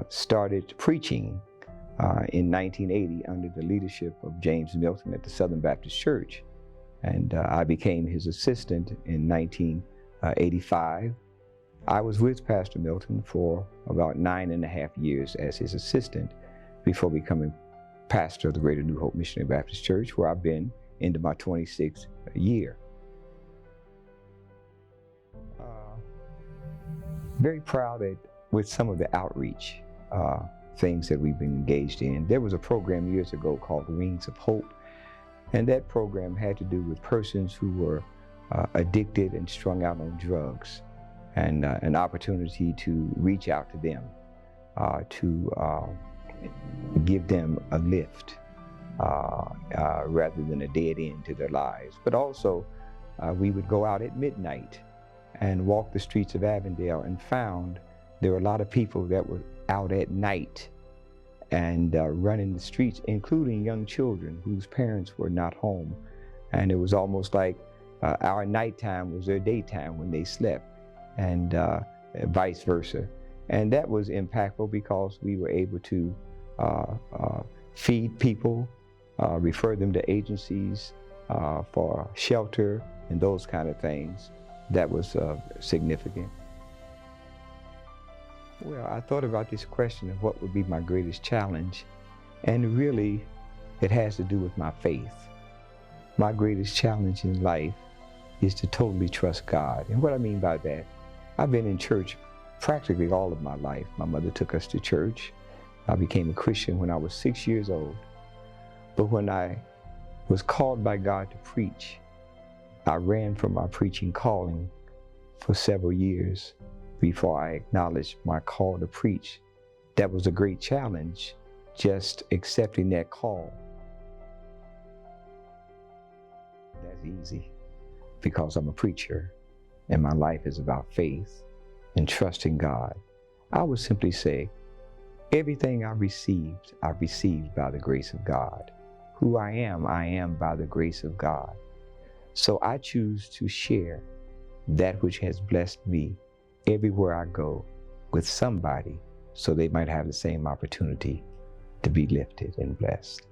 started preaching in 1980 under the leadership of James Milton at the Southern Baptist Church. And I became his assistant in 1985. I was with Pastor Milton for about 9.5 years as his assistant before becoming pastor of the Greater New Hope Missionary Baptist Church, where I've been into my 26th year. Very proud that with some of the outreach things that we've been engaged in. There was a program years ago called Wings of Hope, and that program had to do with persons who were addicted and strung out on drugs, and an opportunity to reach out to them, to give them a lift rather than a dead end to their lives. But also, we would go out at midnight and walk the streets of Avondale and found there were a lot of people that were out at night and running the streets, including young children whose parents were not home. And it was almost like our nighttime was their daytime when they slept, and vice versa. And that was impactful because we were able to feed people, refer them to agencies for shelter and those kind of things. That was significant. Well, I thought about this question of what would be my greatest challenge, and really it has to do with my faith. My greatest challenge in life is to totally trust God. And what I mean by that, I've been in church practically all of my life. My mother took us to church. I became a Christian when I was 6 years old. But when I was called by God to preach, I ran from my preaching calling for several years before I acknowledged my call to preach. That was a great challenge, just accepting that call. That's easy because I'm a preacher and my life is about faith and trusting God. I would simply say, everything I received by the grace of God. Who I am by the grace of God. So I choose to share that which has blessed me everywhere I go with somebody so they might have the same opportunity to be lifted and blessed.